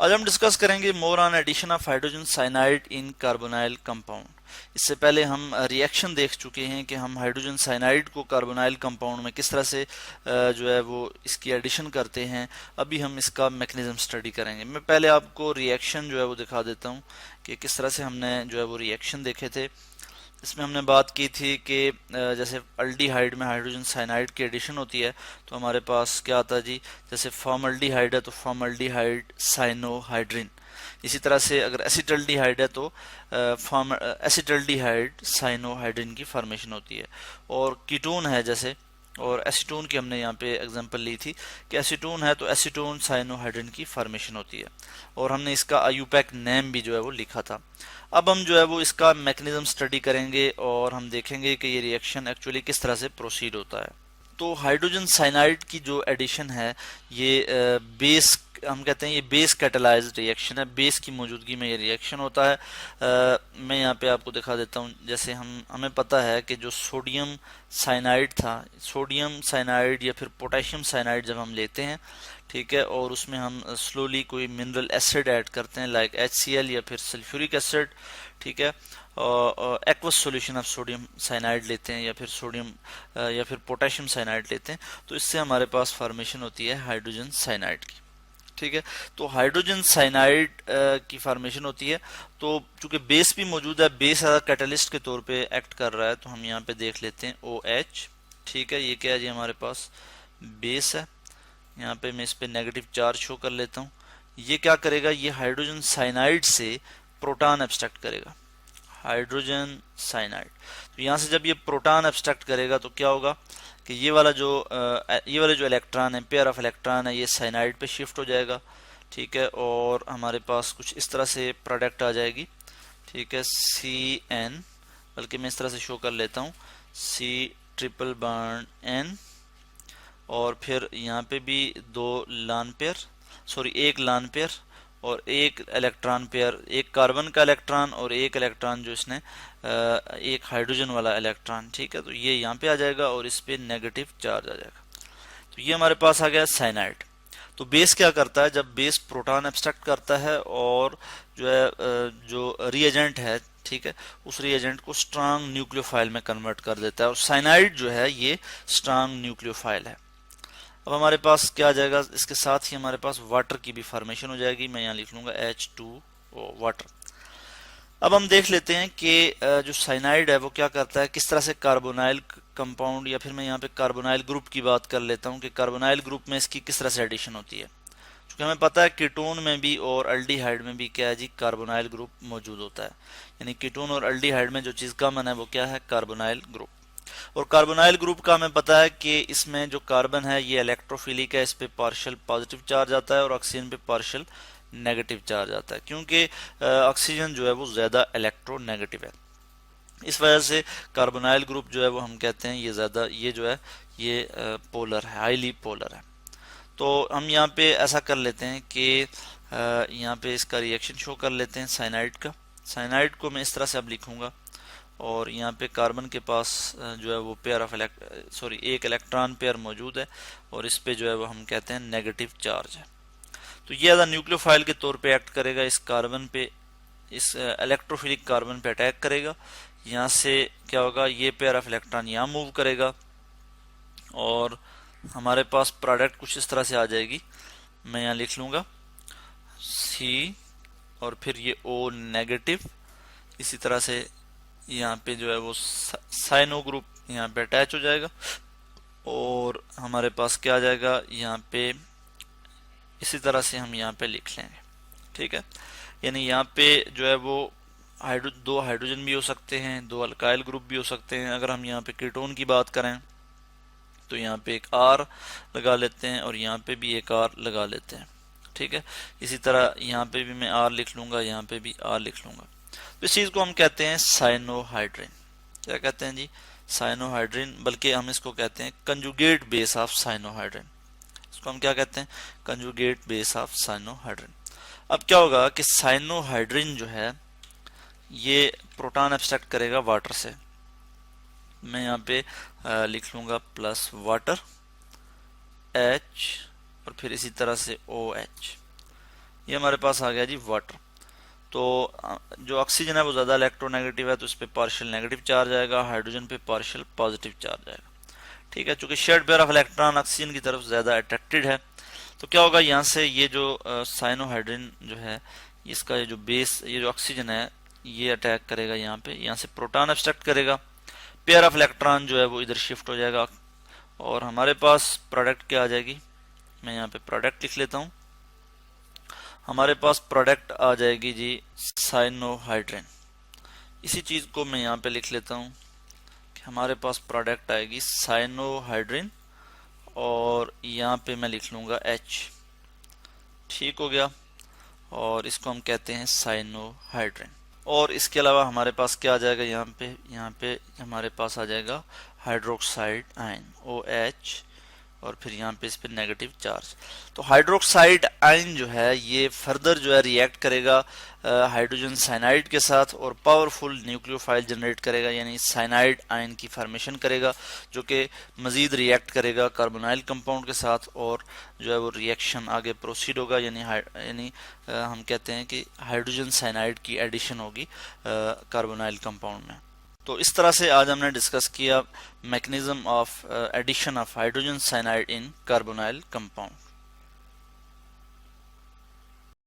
आज हम डिस्कस करेंगे more on addition of hydrogen cyanide in carbonyl compound. इससे पहले हम रिएक्शन देख चुके हैं कि हम हाइड्रोजन साइनाइड को कार्बोनाइल कंपाउंड में किस तरह से जो है वो इसकी एडिशन करते हैं। अभी हम इसका मैकेनिज्म स्टडी करेंगे। मैं पहले आपको रिएक्शन जो है वो दिखा देता हूँ कि किस तरह से हमने जो है वो रिएक्शन देखे थे। इसमें हमने बात की थी कि जैसे अल्डिहाइड में हाइड्रोजन साइनाइड की एडिशन होती है तो हमारे पास क्या आता है जी, जैसे फॉर्मल्डिहाइड है तो फॉर्मल्डिहाइड साइनोहाइड्रिन। इसी तरह से अगर एसिटल्डिहाइड है तो एसिटल्डिहाइड साइनोहाइड्रिन की फॉर्मेशन होती है। और कीटोन है जैसे, और एसीटोन की हमने यहाँ पे एग्जांपल ली थी कि एसीटोन है तो एसीटोन साइनोहाइड्रिन की फॉर्मेशन होती है। और हमने इसका आयुपैक नेम भी जो है वो लिखा था। अब हम जो है वो इसका मैकेनिज्म स्टडी करेंगे और हम देखेंगे कि ये रिएक्शन एक्चुअली किस तरह से प्रोसीड होता है। तो हाइड्रोजन साइनाइड की जो एडिशन है ये बेस, हम कहते हैं ये बेस कैटालाइज्ड रिएक्शन है। बेस की मौजूदगी में ये रिएक्शन होता है। मैं यहाँ पे आपको दिखा देता हूँ। जैसे हमें पता है कि जो सोडियम साइनाइड था, सोडियम साइनाइड या फिर पोटेशियम साइनाइड जब हम लेते हैं, ठीक है, और उसमें हम स्लोली कोई मिनरल एसिड ऐड करते हैं लाइक HCl या फिर सल्फ्यूरिक एसिड, ठीक है, aqueous solution of sodium cyanide लेते हैं या फिर सोडियम या फिर पोटेशियम साइनाइड लेते हैं, तो इससे हमारे पास फॉर्मेशन होती है हाइड्रोजन साइनाइड की। ठीक है, तो हाइड्रोजन साइनाइड की फॉर्मेशन होती है। तो चूंकि बेस भी मौजूद है, बेस एज कैटलिस्ट के तौर पे एक्ट कर रहा है, तो हम यहाँ पे देख लेते हैं OH। ठीक है, ये क्या है जी, हमारे पास बेस है। यहाँ पे मैं इस पे नेगेटिव चार्ज शो कर लेता हूँ। ये क्या करेगा, ये हाइड्रोजन साइनाइड से प्रोटॉन एब्स्ट्रैक्ट करेगा, हाइड्रोजन साइनाइड। तो यहाँ से जब ये प्रोटॉन एब्स्ट्रैक्ट करेगा तो क्या होगा कि ये वाला जो इलेक्ट्रॉन है, पेयर ऑफ इलेक्ट्रॉन है, ये साइनाइड पे शिफ्ट हो जाएगा। ठीक है, और हमारे पास कुछ इस तरह से प्रोडक्ट आ जाएगी। ठीक है, CN, बल्कि मैं इस तरह से शो कर लेता हूँ, C ट्रिपल बॉन्ड N, और फिर यहाँ पे भी एक लान पेयर और एक इलेक्ट्रॉन पेयर, एक कार्बन का इलेक्ट्रॉन और एक इलेक्ट्रॉन जो इसने एक हाइड्रोजन वाला इलेक्ट्रॉन। ठीक है, तो ये यहाँ पे आ जाएगा और इस पे नेगेटिव चार्ज आ जाएगा। तो ये हमारे पास आ गया साइनाइड। तो बेस क्या करता है, जब बेस प्रोटॉन एब्स्ट्रैक्ट करता है और जो है जो रिएजेंट है, ठीक है, उस रिएजेंट को स्ट्रांग न्यूक्लियोफाइल में कन्वर्ट कर देता है, और साइनाइड जो है ये स्ट्रांग न्यूक्लियोफाइल है। अब हमारे पास क्या आ जाएगा, इसके साथ ही हमारे पास वाटर की भी फॉर्मेशन हो जाएगी। मैं यहाँ लिख लूंगा H2O, वाटर। अब हम देख लेते हैं कि जो साइनाइड है वो क्या करता है, किस तरह से कार्बोनाइल कंपाउंड, या फिर मैं यहाँ पे कार्बोनाइल ग्रुप की बात कर लेता हूँ कि कार्बोनाइल ग्रुप में इसकी किस तरह से एडिशन होती है। क्योंकि हमें पता है कीटोन में भी और अल्डिहाइड में भी क्या है जी, कार्बोनाइल ग्रुप मौजूद होता है। यानी कीटोन और अल्डिहाइड में जो चीज़ कॉमन है वो क्या है, कार्बोनाइल ग्रुप। और कार्बोनाइल ग्रुप का हमें पता है कि इसमें जो कार्बन है ये इलेक्ट्रोफिलिक है, इस पे पार्शियल पॉजिटिव चार्ज आता है और ऑक्सीजन पे पार्शियल नेगेटिव चार्ज आता है, क्योंकि ऑक्सीजन जो है वो ज़्यादा इलेक्ट्रोनेगेटिव है। इस वजह से कार्बोनाइल ग्रुप जो है वो हम कहते हैं ये ज़्यादा, ये जो है ये पोलर है, हाईली पोलर है। तो हम यहाँ पे ऐसा कर लेते हैं कि यहाँ पे इसका रिएक्शन शो कर लेते हैं साइनाइड का। साइनाइड को मैं इस तरह से अब लिखूंगा, और यहाँ पे कार्बन के पास जो है वो पेयर ऑफ एक इलेक्ट्रॉन पेयर मौजूद है, और इस पे जो है वो हम कहते हैं नेगेटिव चार्ज है। तो ये एज न्यूक्लियोफाइल के तौर पे एक्ट करेगा, इस कार्बन पे, इस इलेक्ट्रोफिलिक कार्बन पे अटैक करेगा। यहाँ से क्या होगा, ये पेयर ऑफ इलेक्ट्रॉन यहाँ मूव करेगा और हमारे पास प्रोडक्ट कुछ इस तरह से आ जाएगी। मैं यहाँ लिख लूंगा C और फिर ये O नेगेटिव। इसी तरह से यहाँ पे जो है वो साइनो ग्रुप यहाँ पे अटैच हो जाएगा, और हमारे पास क्या आ जाएगा यहाँ पे, इसी तरह से हम यहाँ पे लिख लेंगे। ठीक है, यानी यहाँ पे जो है वो दो हाइड्रोजन भी हो सकते हैं, दो अल्काइल ग्रुप भी हो सकते हैं। अगर हम यहाँ पे कीटोन की बात करें तो यहाँ पे एक R लगा लेते हैं और यहाँ पे भी एक R लगा लेते हैं। ठीक है, इसी तरह यहाँ पे भी मैं R लिख लूंगा, यहाँ पे भी R लिख लूंगा। तो इस चीज को हम कहते हैं साइनोहाइड्रिन। क्या कहते हैं जी, साइनोहाइड्रिन, बल्कि हम इसको कहते हैं कंजुगेट बेस ऑफ साइनोहाइड्रिन। इसको हम क्या कहते हैं, कंजुगेट बेस ऑफ साइनोहाइड्रिन। अब क्या होगा कि साइनोहाइड्रिन जो है ये प्रोटॉन एब्स्ट्रैक्ट करेगा वाटर से। मैं यहाँ पे लिख लूंगा प्लस वाटर H और फिर इसी तरह से OH। ये हमारे पास आ गया जी वाटर। तो जो ऑक्सीजन है वो ज़्यादा इलेक्ट्रोनेगेटिव है, तो इस पे पार्शियल नेगेटिव चार्ज आएगा, हाइड्रोजन पे पार्शियल पॉजिटिव चार्ज आएगा। ठीक है, चूंकि shared pair of electron oxygen की तरफ ज़्यादा अट्रैक्टेड है, तो क्या होगा यहाँ से ये जो साइनोहाइड्रिन जो है, इसका ये जो बेस, ये जो ऑक्सीजन है, ये अटैक करेगा यहाँ से प्रोटॉन एब्स्ट्रैक्ट करेगा, पेयर ऑफ इलेक्ट्रॉन जो है वो इधर शिफ्ट हो जाएगा, और हमारे पास प्रोडक्ट क्या आ जाएगी, मैं यहाँ पे प्रोडक्ट लिख लेता हूँ। हमारे पास प्रोडक्ट आ जाएगी जी साइनोहाइड्रिन। इसी चीज को मैं यहाँ पे लिख लेता हूँ कि हमारे पास प्रोडक्ट आएगी साइनोहाइड्रिन, और यहाँ पे मैं लिख लूंगा H। ठीक हो गया, और इसको हम कहते हैं साइनोहाइड्रिन। और इसके अलावा हमारे पास क्या आ जाएगा, यहाँ पे हमारे पास आ जाएगा हाइड्रोक्साइड आयन OH, और फिर यहाँ पे इस पे नेगेटिव चार्ज। तो हाइड्रोक्साइड आयन जो है ये फर्दर जो है रिएक्ट करेगा हाइड्रोजन साइनाइड के साथ, और पावरफुल न्यूक्लियोफाइल जनरेट करेगा, यानी साइनाइड आयन की फॉर्मेशन करेगा, जो कि मजीद रिएक्ट करेगा कार्बोनाइल कंपाउंड के साथ, और जो है वो रिएक्शन आगे प्रोसीड होगा, यानी हम कहते हैं कि हाइड्रोजन साइनाइड की एडिशन होगी कार्बोनाइल कंपाउंड में। तो इस तरह से आज हमने डिस्कस किया mechanism of addition of hydrogen cyanide in carbonyl compound.